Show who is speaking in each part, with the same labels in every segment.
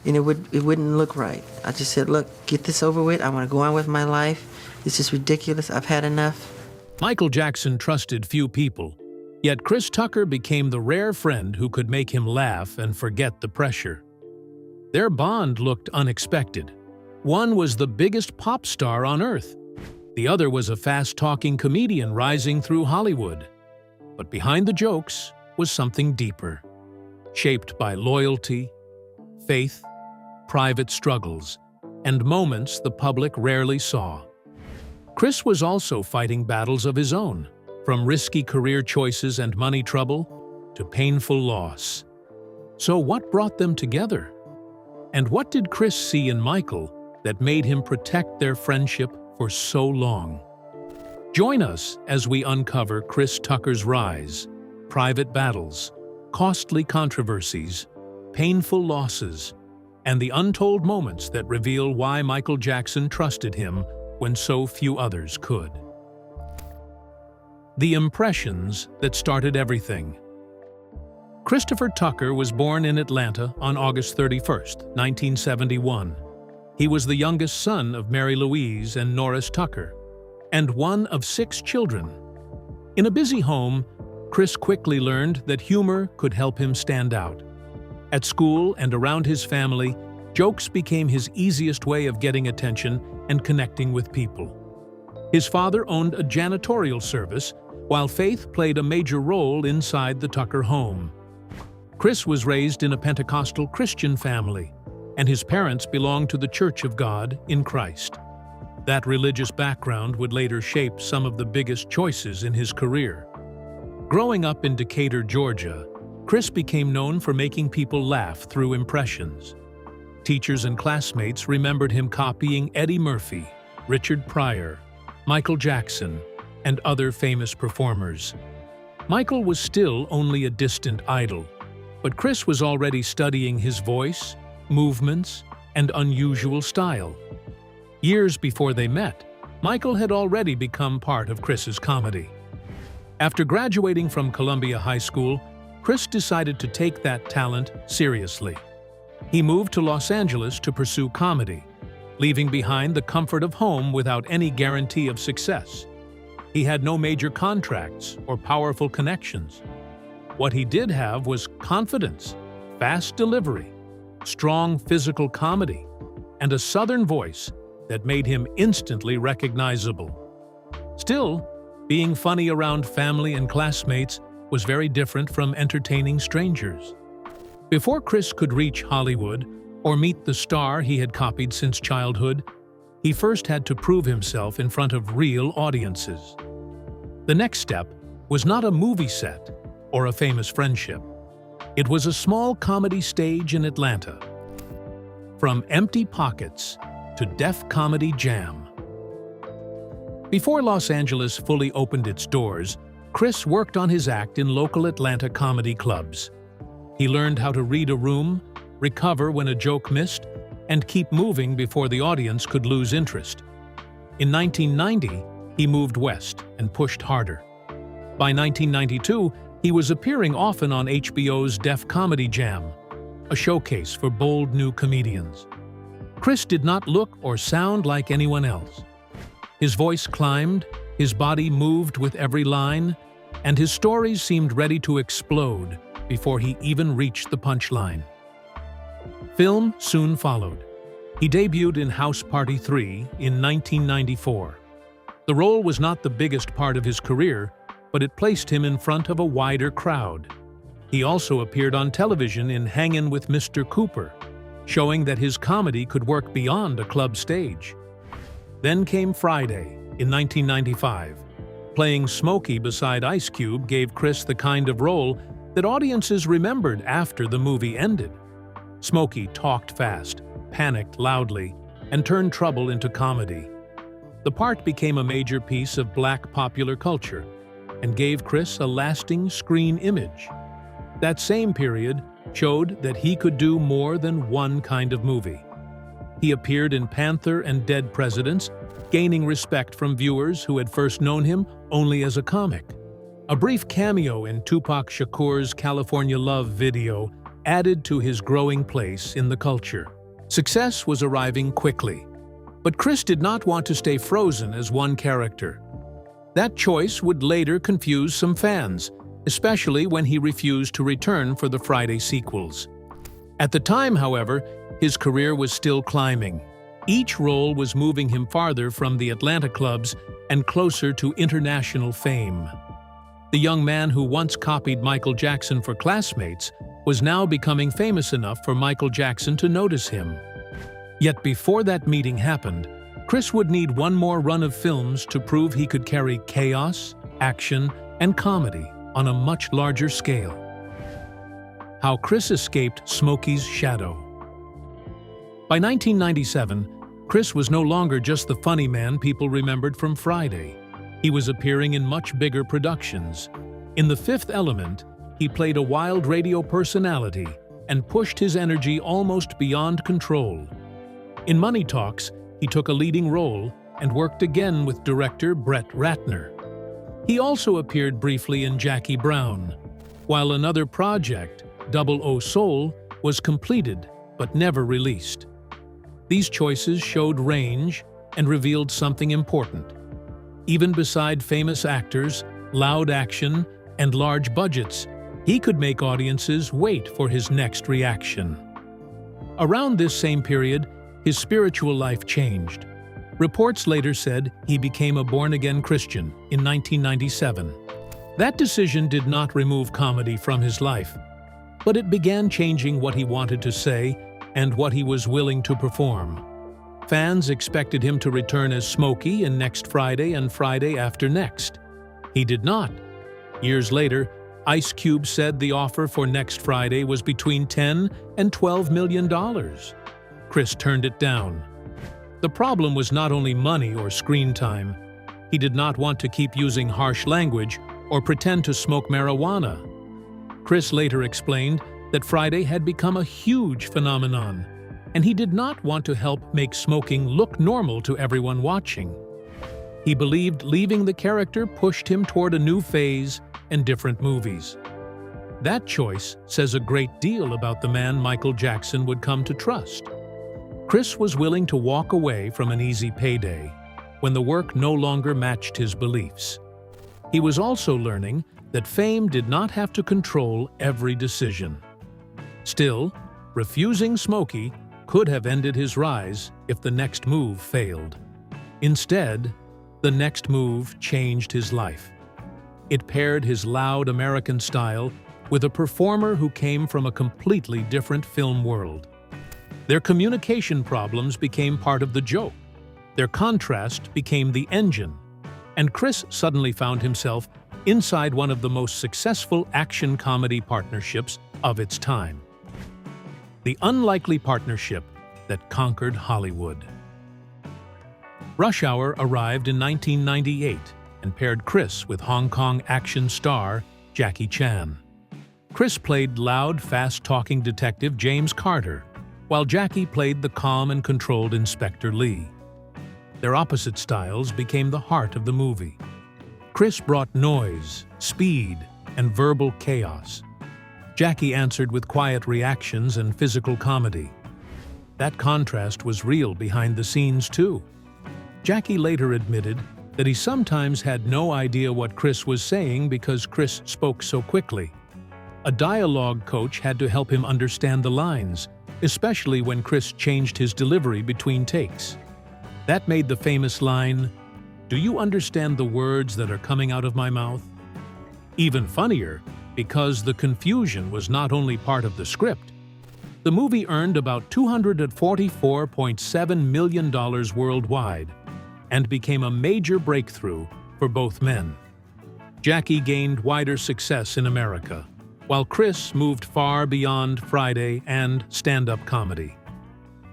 Speaker 1: and it wouldn't look right. I just said, look, get this over with. I want to go on with my life. This is ridiculous. I've had enough.
Speaker 2: Michael Jackson trusted few people, yet Chris Tucker became the rare friend who could make him laugh and forget the pressure. Their bond looked unexpected. One was the biggest pop star on earth. The other was a fast-talking comedian rising through Hollywood. But behind the jokes was something deeper, shaped by loyalty, faith, private struggles, and moments the public rarely saw. Chris was also fighting battles of his own, from risky career choices and money trouble to painful loss. So what brought them together? And what did Chris see in Michael that made him protect their friendship for so long? Join us as we uncover Chris Tucker's rise, private battles, costly controversies, painful losses, and the untold moments that reveal why Michael Jackson trusted him when so few others could. The impressions that started everything. Christopher Tucker was born in Atlanta on August 31, 1971. He was the youngest son of Mary Louise and Norris Tucker, and one of 6 children. In a busy home, Chris quickly learned that humor could help him stand out. At school and around his family, jokes became his easiest way of getting attention and connecting with people. His father owned a janitorial service, while faith played a major role inside the Tucker home. Chris was raised in a Pentecostal Christian family, and his parents belonged to the Church of God in Christ. That religious background would later shape some of the biggest choices in his career. Growing up in Decatur, Georgia, Chris became known for making people laugh through impressions. Teachers and classmates remembered him copying Eddie Murphy, Richard Pryor, Michael Jackson, and other famous performers. Michael was still only a distant idol, but Chris was already studying his voice, movements, and unusual style. Years before they met, Michael had already become part of Chris's comedy. After graduating from Columbia High School, Chris decided to take that talent seriously. He moved to Los Angeles to pursue comedy, leaving behind the comfort of home without any guarantee of success. He had no major contracts or powerful connections. What he did have was confidence, fast delivery, strong physical comedy, and a Southern voice that made him instantly recognizable. Still, being funny around family and classmates was very different from entertaining strangers. Before Chris could reach Hollywood or meet the star he had copied since childhood, he first had to prove himself in front of real audiences. The next step was not a movie set or a famous friendship. It was a small comedy stage in Atlanta. From Empty Pockets to Def Comedy Jam. Before Los Angeles fully opened its doors, Chris worked on his act in local Atlanta comedy clubs. He learned how to read a room, recover when a joke missed, and keep moving before the audience could lose interest. In 1990, he moved west and pushed harder. By 1992, he was appearing often on HBO's Def Comedy Jam, a showcase for bold new comedians. Chris did not look or sound like anyone else. His voice climbed, his body moved with every line, and his stories seemed ready to explode before he even reached the punchline. Film soon followed. He debuted in House Party 3 in 1994. The role was not the biggest part of his career, but it placed him in front of a wider crowd. He also appeared on television in Hangin' with Mr. Cooper, showing that his comedy could work beyond a club stage. Then came Friday in 1995. Playing Smokey beside Ice Cube gave Chris the kind of role that audiences remembered after the movie ended. Smokey talked fast, panicked loudly, and turned trouble into comedy. The part became a major piece of Black popular culture and gave Chris a lasting screen image. That same period showed that he could do more than one kind of movie. He appeared in Panther and Dead Presidents, gaining respect from viewers who had first known him only as a comic. A brief cameo in Tupac Shakur's California Love video added to his growing place in the culture. Success was arriving quickly, but Chris did not want to stay frozen as one character. That choice would later confuse some fans, especially when he refused to return for the Friday sequels. At the time, however, his career was still climbing. Each role was moving him farther from the Atlanta clubs and closer to international fame. The young man who once copied Michael Jackson for Classmates was now becoming famous enough for Michael Jackson to notice him. Yet before that meeting happened, Chris would need one more run of films to prove he could carry chaos, action, and comedy on a much larger scale. How Chris escaped Smokey's shadow. By 1997, Chris was no longer just the funny man people remembered from Friday. He was appearing in much bigger productions. In The Fifth Element, he played a wild radio personality and pushed his energy almost beyond control. In Money Talks, he took a leading role and worked again with director Brett Ratner. He also appeared briefly in Jackie Brown, while another project, 00 Soul, was completed but never released. These choices showed range and revealed something important. Even beside famous actors, loud action, and large budgets, he could make audiences wait for his next reaction. Around this same period, his spiritual life changed. Reports later said he became a born-again Christian in 1997. That decision did not remove comedy from his life, but it began changing what he wanted to say and what he was willing to perform. Fans expected him to return as Smokey in Next Friday and Friday After Next. He did not. Years later, Ice Cube said the offer for Next Friday was between $10 and $12 million. Chris turned it down. The problem was not only money or screen time. He did not want to keep using harsh language or pretend to smoke marijuana. Chris later explained that Friday had become a huge phenomenon, and he did not want to help make smoking look normal to everyone watching. He believed leaving the character pushed him toward a new phase and different movies. That choice says a great deal about the man Michael Jackson would come to trust. Chris was willing to walk away from an easy payday when the work no longer matched his beliefs. He was also learning that fame did not have to control every decision. Still, refusing Smokey could have ended his rise if the next move failed. Instead, the next move changed his life. It paired his loud American style with a performer who came from a completely different film world. Their communication problems became part of the joke. Their contrast became the engine, and Chris suddenly found himself inside one of the most successful action comedy partnerships of its time. The unlikely partnership that conquered Hollywood. Rush Hour arrived in 1998 and paired Chris with Hong Kong action star Jackie Chan. Chris played loud, fast-talking detective James Carter, while Jackie played the calm and controlled Inspector Lee. Their opposite styles became the heart of the movie. Chris brought noise, speed, and verbal chaos. Jackie answered with quiet reactions and physical comedy. That contrast was real behind the scenes, too. Jackie later admitted that he sometimes had no idea what Chris was saying because Chris spoke so quickly. A dialogue coach had to help him understand the lines, especially when Chris changed his delivery between takes. That made the famous line, "Do you understand the words that are coming out of my mouth?" Even funnier, because the confusion was not only part of the script. The movie earned about $244.7 million worldwide and became a major breakthrough for both men. Jackie gained wider success in America, while Chris moved far beyond Friday and stand-up comedy.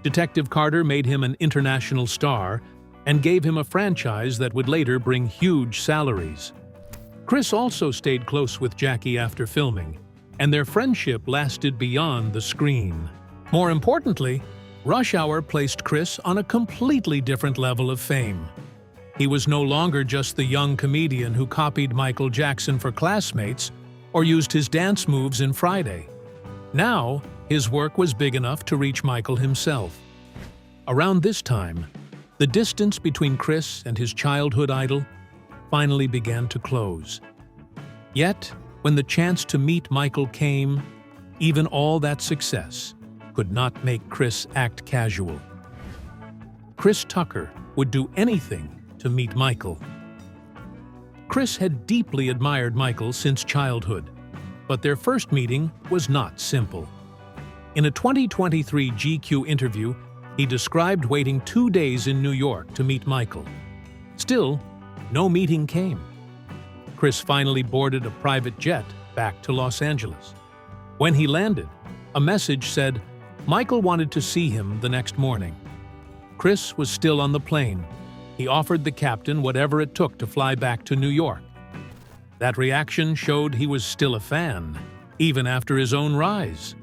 Speaker 2: Detective Carter made him an international star and gave him a franchise that would later bring huge salaries. Chris also stayed close with Jackie after filming, and their friendship lasted beyond the screen. More importantly, Rush Hour placed Chris on a completely different level of fame. He was no longer just the young comedian who copied Michael Jackson for Classmates or used his dance moves in Friday. Now, his work was big enough to reach Michael himself. Around this time, the distance between Chris and his childhood idol finally began to close. Yet, when the chance to meet Michael came, even all that success could not make Chris act casual. Chris Tucker would do anything to meet Michael. Chris had deeply admired Michael since childhood, but their first meeting was not simple. In a 2023 GQ interview, he described waiting 2 days in New York to meet Michael. Still, no meeting came. Chris finally boarded a private jet back to Los Angeles. When he landed, a message said Michael wanted to see him the next morning. Chris was still on the plane. He offered the captain whatever it took to fly back to New York. That reaction showed he was still a fan, even after his own rise.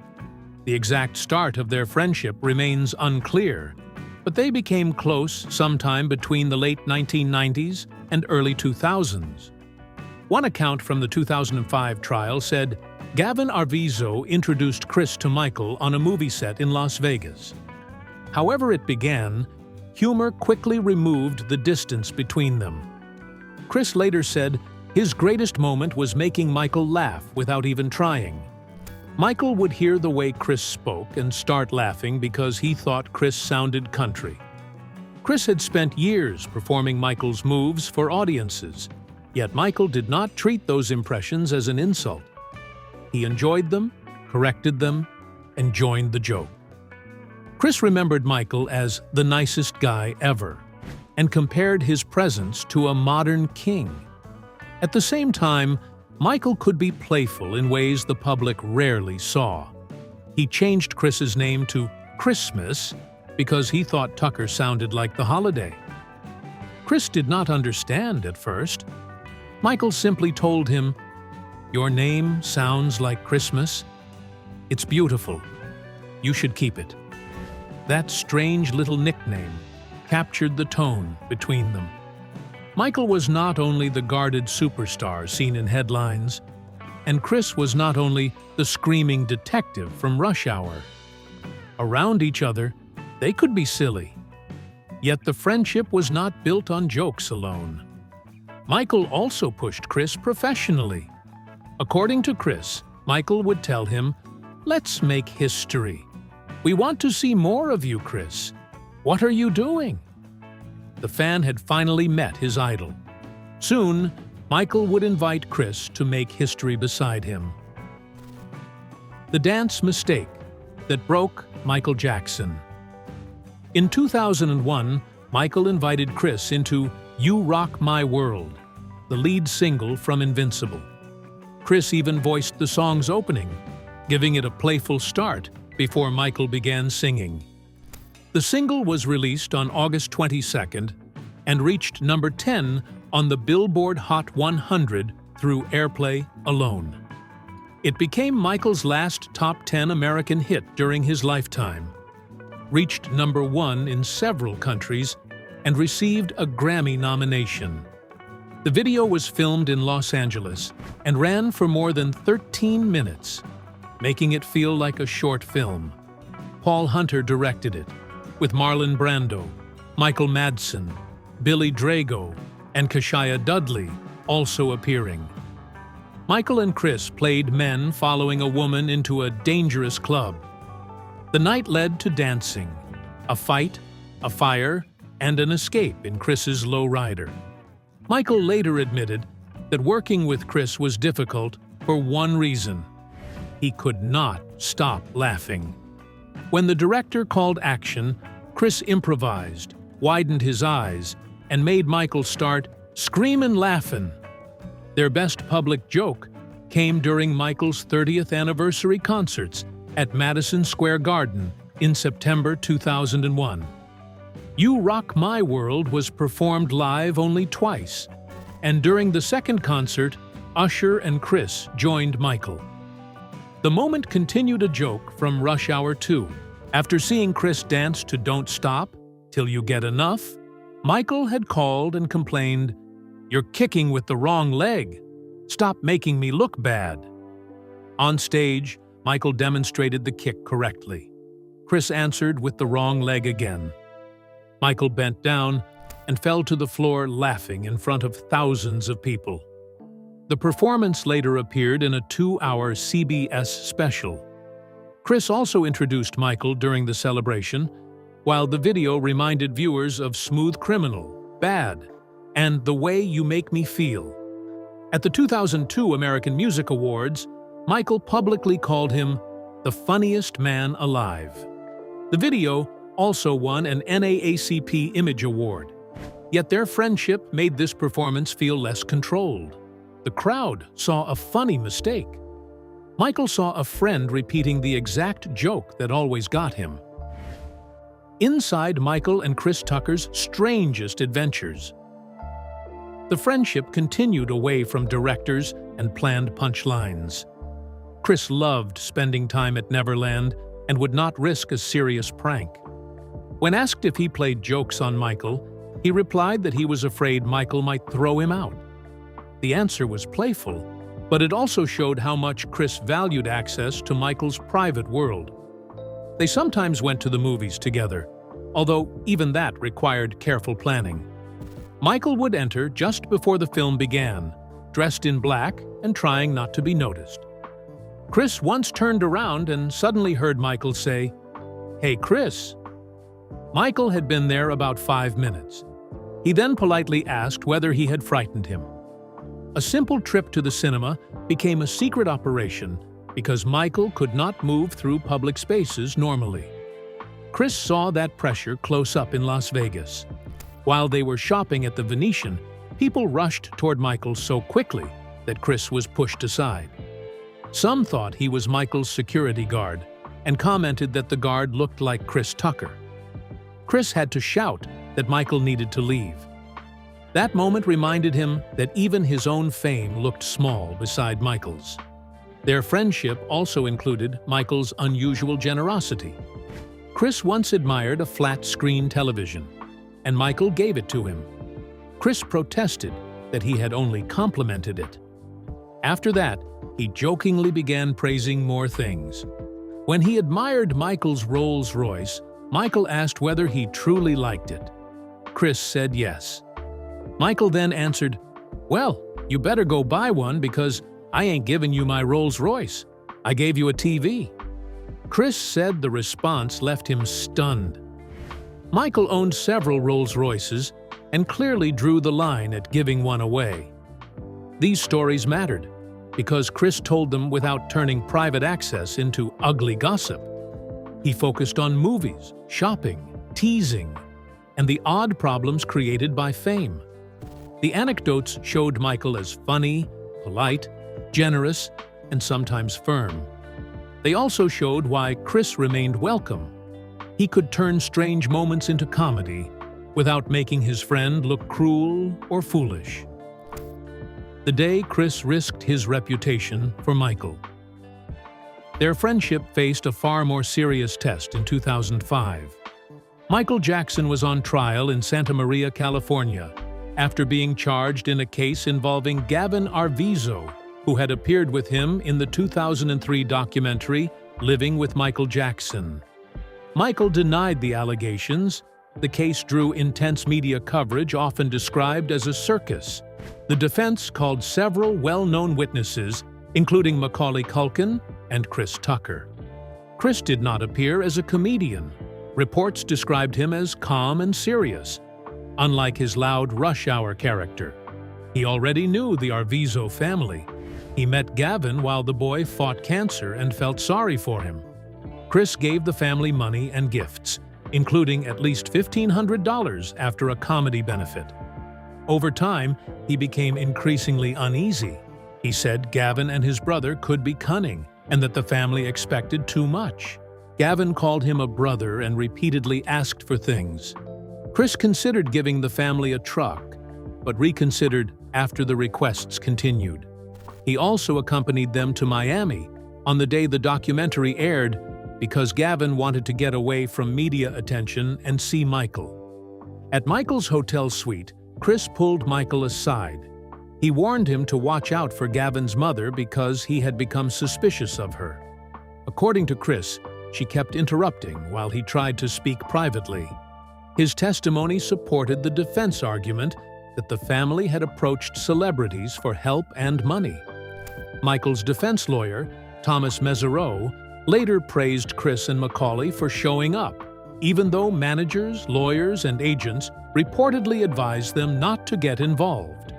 Speaker 2: The exact start of their friendship remains unclear, but they became close sometime between the late 1990s and early 2000s. One account from the 2005 trial said Gavin Arvizo introduced Chris to Michael on a movie set in Las Vegas. However it began, humor quickly removed the distance between them. Chris later said his greatest moment was making Michael laugh without even trying. Michael would hear the way Chris spoke and start laughing because he thought Chris sounded country. Chris had spent years performing Michael's moves for audiences, yet Michael did not treat those impressions as an insult. He enjoyed them, corrected them, and joined the joke. Chris remembered Michael as the nicest guy ever and compared his presence to a modern king. At the same time, Michael could be playful in ways the public rarely saw. He changed Chris's name to Christmas because he thought Tucker sounded like the holiday. Chris did not understand at first. Michael simply told him, "Your name sounds like Christmas. It's beautiful. You should keep it." That strange little nickname captured the tone between them. Michael was not only the guarded superstar seen in headlines, and Chris was not only the screaming detective from Rush Hour. Around each other, they could be silly. Yet the friendship was not built on jokes alone. Michael also pushed Chris professionally. According to Chris, Michael would tell him, "Let's make history. We want to see more of you, Chris. What are you doing?" The fan had finally met his idol. Soon, Michael would invite Chris to make history beside him. The dance mistake that broke Michael Jackson. In 2001, Michael invited Chris into You Rock My World, the lead single from Invincible. Chris even voiced the song's opening, giving it a playful start before Michael began singing. The single was released on August 22nd and reached number 10 on the Billboard Hot 100 through airplay alone. It became Michael's last top 10 American hit during his lifetime, reached number 1 in several countries, and received a Grammy nomination. The video was filmed in Los Angeles and ran for more than 13 minutes, making it feel like a short film. Paul Hunter directed it, with Marlon Brando, Michael Madsen, Billy Drago, and Kashia Dudley also appearing. Michael and Chris played men following a woman into a dangerous club. The night led to dancing, a fight, a fire, and an escape in Chris's lowrider. Michael later admitted that working with Chris was difficult for one reason: he could not stop laughing. When the director called action, Chris improvised, widened his eyes, and made Michael start screamin' laughin'. Their best public joke came during Michael's 30th anniversary concerts at Madison Square Garden in September 2001. You Rock My World was performed live only twice, and during the second concert, Usher and Chris joined Michael. The moment continued a joke from Rush Hour 2. After seeing Chris dance to Don't Stop Till You Get Enough, Michael had called and complained, "You're kicking with the wrong leg. Stop making me look bad." On stage, Michael demonstrated the kick correctly. Chris answered with the wrong leg again. Michael bent down and fell to the floor laughing in front of thousands of people. The performance later appeared in a 2-hour CBS special. Chris also introduced Michael during the celebration, while the video reminded viewers of Smooth Criminal, Bad, and The Way You Make Me Feel. At the 2002 American Music Awards, Michael publicly called him the funniest man alive. The video also won an NAACP Image Award. Yet their friendship made this performance feel less controlled. The crowd saw a funny mistake. Michael saw a friend repeating the exact joke that always got him. Inside Michael and Chris Tucker's strangest adventures. The friendship continued away from directors and planned punchlines. Chris loved spending time at Neverland and would not risk a serious prank. When asked if he played jokes on Michael, he replied that he was afraid Michael might throw him out. The answer was playful, but it also showed how much Chris valued access to Michael's private world. They sometimes went to the movies together, although even that required careful planning. Michael would enter just before the film began, dressed in black and trying not to be noticed. Chris once turned around and suddenly heard Michael say, "Hey, Chris." Michael had been there about 5 minutes. He then politely asked whether he had frightened him. A simple trip to the cinema became a secret operation because Michael could not move through public spaces normally. Chris saw that pressure close up in Las Vegas. While they were shopping at the Venetian, people rushed toward Michael so quickly that Chris was pushed aside. Some thought he was Michael's security guard and commented that the guard looked like Chris Tucker. Chris had to shout that Michael needed to leave. That moment reminded him that even his own fame looked small beside Michael's. Their friendship also included Michael's unusual generosity. Chris once admired a flat-screen television, and Michael gave it to him. Chris protested that he had only complimented it. After that, he jokingly began praising more things. When he admired Michael's Rolls-Royce, Michael asked whether he truly liked it. Chris said yes. Michael then answered, "Well, you better go buy one because I ain't giving you my Rolls-Royce. I gave you a TV." Chris said the response left him stunned. Michael owned several Rolls-Royces and clearly drew the line at giving one away. These stories mattered because Chris told them without turning private access into ugly gossip. He focused on movies, shopping, teasing, and the odd problems created by fame. The anecdotes showed Michael as funny, polite, generous, and sometimes firm. They also showed why Chris remained welcome. He could turn strange moments into comedy without making his friend look cruel or foolish. The day Chris risked his reputation for Michael. Their friendship faced a far more serious test in 2005. Michael Jackson was on trial in Santa Maria, California, after being charged in a case involving Gavin Arvizo, who had appeared with him in the 2003 documentary Living with Michael Jackson. Michael denied the allegations. The case drew intense media coverage, often described as a circus. The defense called several well-known witnesses, including Macaulay Culkin and Chris Tucker. Chris did not appear as a comedian. Reports described him as calm and serious, unlike his loud Rush Hour character. He already knew the Arvizo family. He met Gavin while the boy fought cancer and felt sorry for him. Chris gave the family money and gifts, including at least $1,500 after a comedy benefit. Over time, he became increasingly uneasy. He said Gavin and his brother could be cunning and that the family expected too much. Gavin called him a brother and repeatedly asked for things. Chris considered giving the family a truck, but reconsidered after the requests continued. He also accompanied them to Miami on the day the documentary aired because Gavin wanted to get away from media attention and see Michael. At Michael's hotel suite, Chris pulled Michael aside. He warned him to watch out for Gavin's mother because he had become suspicious of her. According to Chris, she kept interrupting while he tried to speak privately. His testimony supported the defense argument that the family had approached celebrities for help and money. Michael's defense lawyer, Thomas Mesereau, later praised Chris and Macaulay for showing up, even though managers, lawyers, and agents reportedly advised them not to get involved.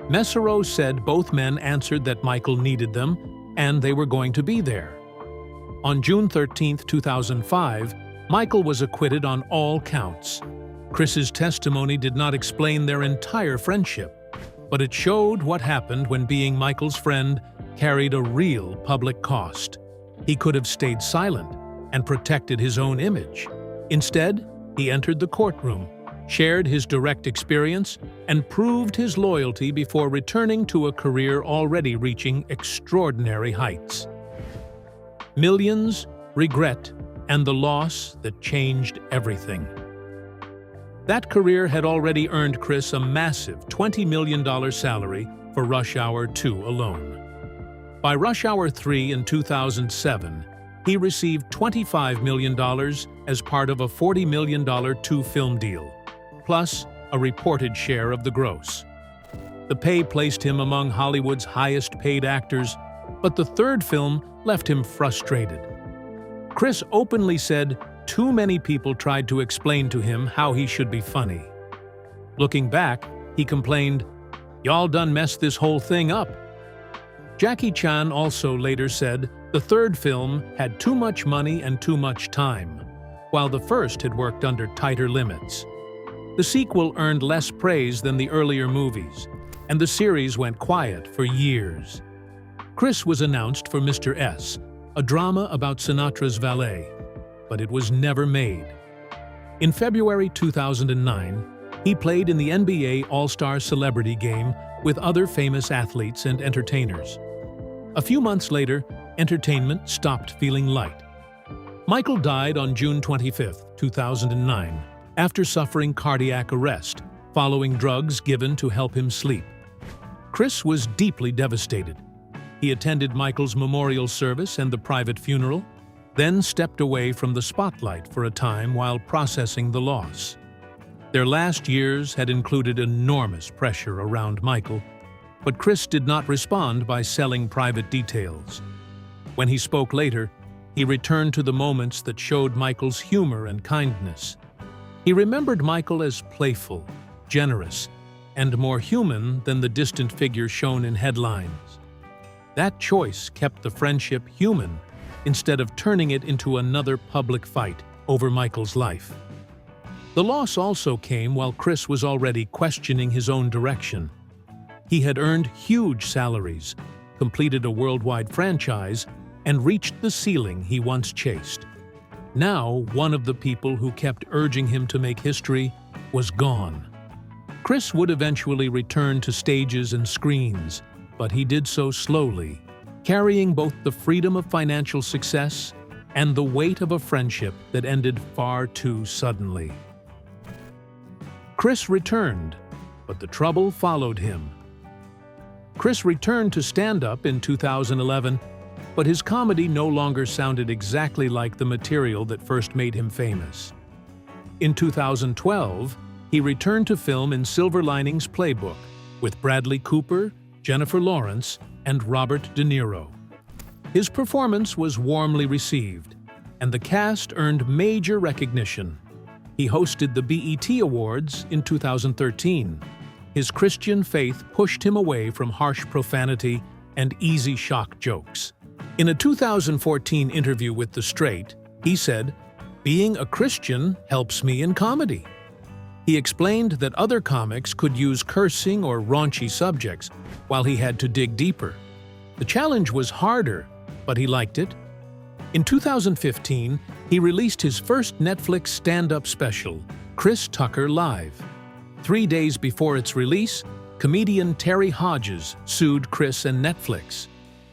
Speaker 2: Mesereau said both men answered that Michael needed them and they were going to be there. On June 13, 2005, Michael was acquitted on all counts. Chris's testimony did not explain their entire friendship, but it showed what happened when being Michael's friend carried a real public cost. He could have stayed silent and protected his own image. Instead, he entered the courtroom, shared his direct experience, and proved his loyalty before returning to a career already reaching extraordinary heights. Millions, regret, and the loss that changed everything. That career had already earned Chris a massive $20 million salary for Rush Hour 2 alone. By Rush Hour 3 in 2007, he received $25 million as part of a $40 million two-film deal, plus a reported share of the gross. The pay placed him among Hollywood's highest-paid actors, but the third film left him frustrated. Chris openly said too many people tried to explain to him how he should be funny. Looking back, he complained, "Y'all done messed this whole thing up." Jackie Chan also later said the third film had too much money and too much time, while the first had worked under tighter limits. The sequel earned less praise than the earlier movies, and the series went quiet for years. Chris was announced for Mr. S, a drama about Sinatra's valet, but it was never made. In February 2009, he played in the NBA All-Star Celebrity Game with other famous athletes and entertainers. A few months later, entertainment stopped feeling light. Michael died on June 25, 2009, after suffering cardiac arrest following drugs given to help him sleep. Chris was deeply devastated. He attended Michael's memorial service and the private funeral, then stepped away from the spotlight for a time while processing the loss. Their last years had included enormous pressure around Michael, but Chris did not respond by selling private details. When he spoke later, he returned to the moments that showed Michael's humor and kindness. He remembered Michael as playful, generous, and more human than the distant figure shown in headlines. That choice kept the friendship human instead of turning it into another public fight over Michael's life. The loss also came while Chris was already questioning his own direction. He had earned huge salaries, completed a worldwide franchise, and reached the ceiling he once chased. Now, one of the people who kept urging him to make history was gone. Chris would eventually return to stages and screens, but he did so slowly, carrying both the freedom of financial success and the weight of a friendship that ended far too suddenly. Chris returned, but the trouble followed him. Chris returned to stand-up in 2011, but his comedy no longer sounded exactly like the material that first made him famous. In 2012, he returned to film in Silver Linings Playbook with Bradley Cooper, Jennifer Lawrence, and Robert De Niro. His performance was warmly received, and the cast earned major recognition. He hosted the BET Awards in 2013. His Christian faith pushed him away from harsh profanity and easy shock jokes. In a 2014 interview with The Straight, he said, "Being a Christian helps me in comedy." He explained that other comics could use cursing or raunchy subjects, while he had to dig deeper. The challenge was harder, but he liked it. In 2015, he released his first Netflix stand-up special, Chris Tucker Live. 3 days before its release, comedian Terry Hodges sued Chris and Netflix.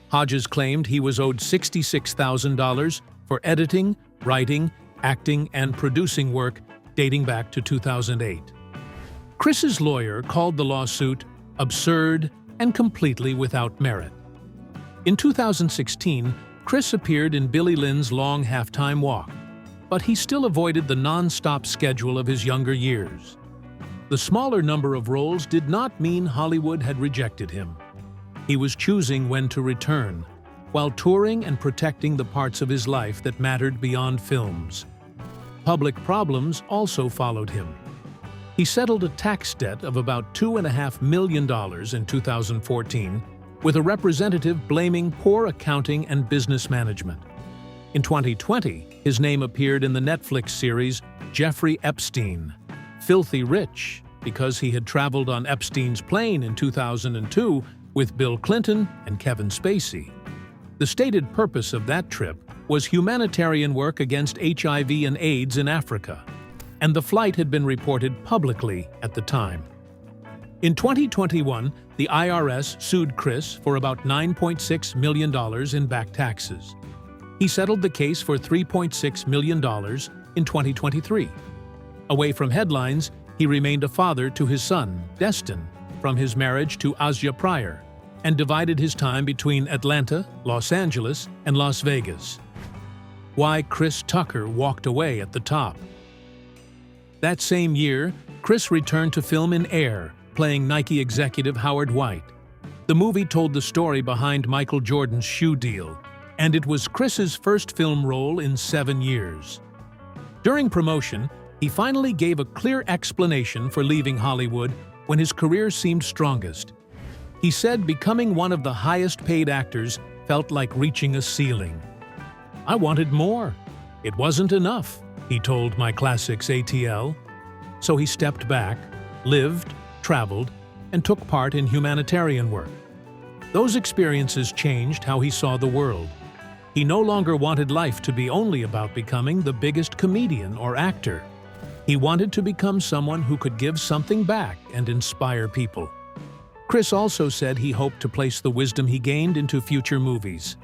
Speaker 2: Hodges claimed he was owed $66,000 for editing, writing, acting, and producing work dating back to 2008. Chris's lawyer called the lawsuit absurd and completely without merit. In 2016, Chris appeared in Billy Lynn's Long Halftime Walk, but he still avoided the non-stop schedule of his younger years. The smaller number of roles did not mean Hollywood had rejected him. He was choosing when to return, while touring and protecting the parts of his life that mattered beyond films. Public problems also followed him. He settled a tax debt of about $2.5 million in 2014, with a representative blaming poor accounting and business management. In 2020, his name appeared in the Netflix series Jeffrey Epstein, Filthy Rich, because he had traveled on Epstein's plane in 2002 with Bill Clinton and Kevin Spacey. The stated purpose of that trip was humanitarian work against HIV and AIDS in Africa, and the flight had been reported publicly at the time. In 2021, the IRS sued Chris for about $9.6 million in back taxes. He settled the case for $3.6 million in 2023. Away from headlines, he remained a father to his son, Destin, from his marriage to Asia Pryor, and divided his time between Atlanta, Los Angeles, and Las Vegas. Why Chris Tucker walked away at the top. That same year, Chris returned to film in Air, playing Nike executive Howard White. The movie told the story behind Michael Jordan's shoe deal, and it was Chris's first film role in 7 years. During promotion, he finally gave a clear explanation for leaving Hollywood when his career seemed strongest. He said becoming one of the highest-paid actors felt like reaching a ceiling. "I wanted more. It wasn't enough," he told My Classics ATL. So he stepped back, lived, traveled, and took part in humanitarian work. Those experiences changed how he saw the world. He no longer wanted life to be only about becoming the biggest comedian or actor. He wanted to become someone who could give something back and inspire people. Chris also said he hoped to place the wisdom he gained into future movies.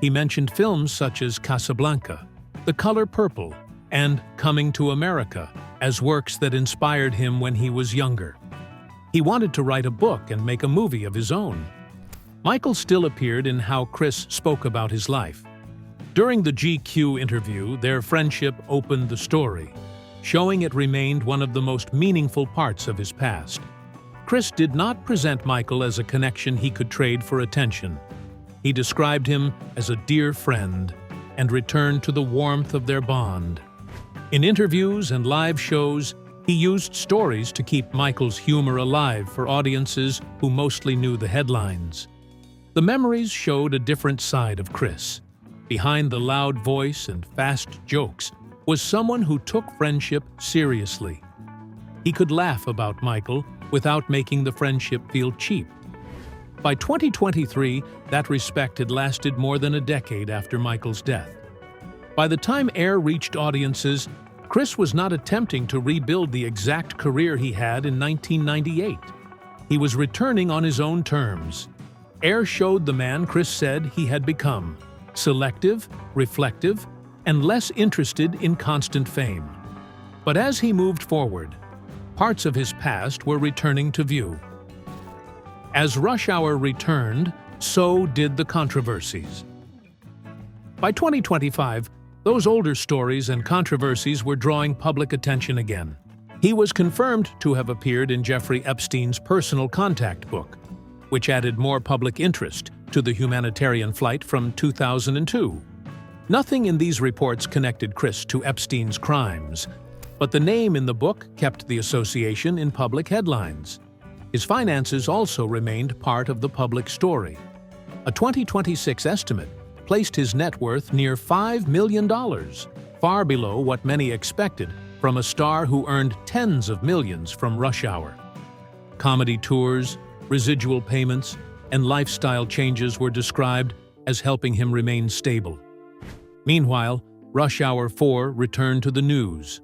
Speaker 2: He mentioned films such as Casablanca, The Color Purple, and Coming to America as works that inspired him when he was younger. He wanted to write a book and make a movie of his own. Michael still appeared in how Chris spoke about his life. During the GQ interview, their friendship opened the story, showing it remained one of the most meaningful parts of his past. Chris did not present Michael as a connection he could trade for attention. He described him as a dear friend and returned to the warmth of their bond. In interviews and live shows, he used stories to keep Michael's humor alive for audiences who mostly knew the headlines. The memories showed a different side of Chris. Behind the loud voice and fast jokes was someone who took friendship seriously. He could laugh about Michael without making the friendship feel cheap. By 2023, that respect had lasted more than a decade after Michael's death. By the time Air reached audiences, Chris was not attempting to rebuild the exact career he had in 1998. He was returning on his own terms. Air showed the man Chris said he had become: selective, reflective, and less interested in constant fame. But as he moved forward, parts of his past were returning to view. As Rush Hour returned, so did the controversies. By 2025, those older stories and controversies were drawing public attention again. He was confirmed to have appeared in Jeffrey Epstein's personal contact book, which added more public interest to the humanitarian flight from 2002. Nothing in these reports connected Chris to Epstein's crimes, but the name in the book kept the association in public headlines. His finances also remained part of the public story. A 2026 estimate placed his net worth near $5 million, far below what many expected from a star who earned tens of millions from Rush Hour. Comedy tours, residual payments, and lifestyle changes were described as helping him remain stable. Meanwhile, Rush Hour 4 returned to the news.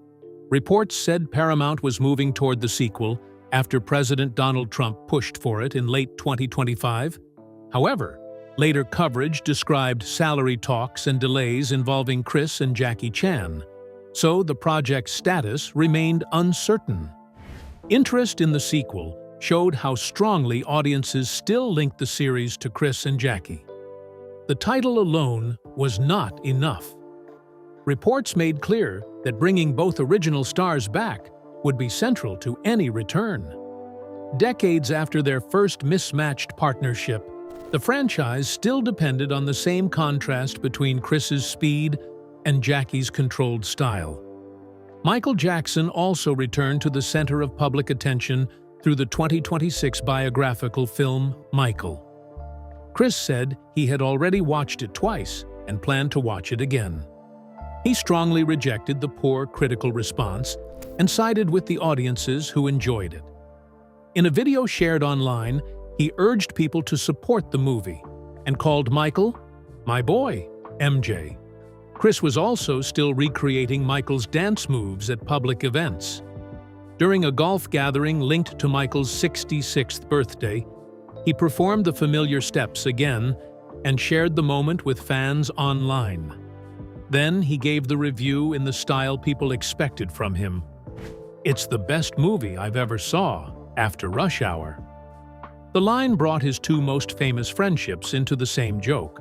Speaker 2: Reports said Paramount was moving toward the sequel after President Donald Trump pushed for it in late 2025. However, later coverage described salary talks and delays involving Chris and Jackie Chan, so the project's status remained uncertain. Interest in the sequel showed how strongly audiences still linked the series to Chris and Jackie. the title alone was not enough. Reports made clear that bringing both original stars back would be central to any return. Decades after their first mismatched partnership, the franchise still depended on the same contrast between Chris's speed and Jackie's controlled style. Michael Jackson also returned to the center of public attention through the 2026 biographical film Michael. Chris said he had already watched it twice and planned to watch it again. He strongly rejected the poor critical response and sided with the audiences who enjoyed it. In a video shared online, he urged people to support the movie and called Michael, "My boy, MJ." Chris was also still recreating Michael's dance moves at public events. During a golf gathering linked to Michael's 66th birthday, he performed the familiar steps again and shared the moment with fans online. Then he gave the review in the style people expected from him. "It's the best movie I've ever saw after Rush Hour." The line brought his two most famous friendships into the same joke.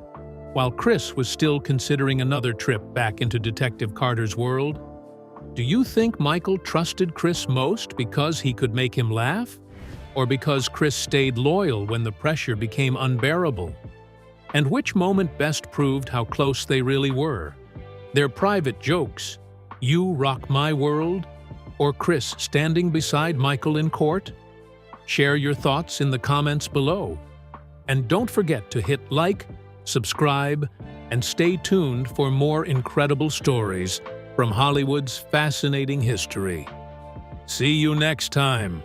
Speaker 2: While Chris was still considering another trip back into Detective Carter's world, do you think Michael trusted Chris most because he could make him laugh? Or because Chris stayed loyal when the pressure became unbearable? And which moment best proved how close they really were? Their private jokes, "You rock my world," or Chris standing beside Michael in court? Share your thoughts in the comments below. And don't forget to hit like, subscribe, and stay tuned for more incredible stories from Hollywood's fascinating history. See you next time.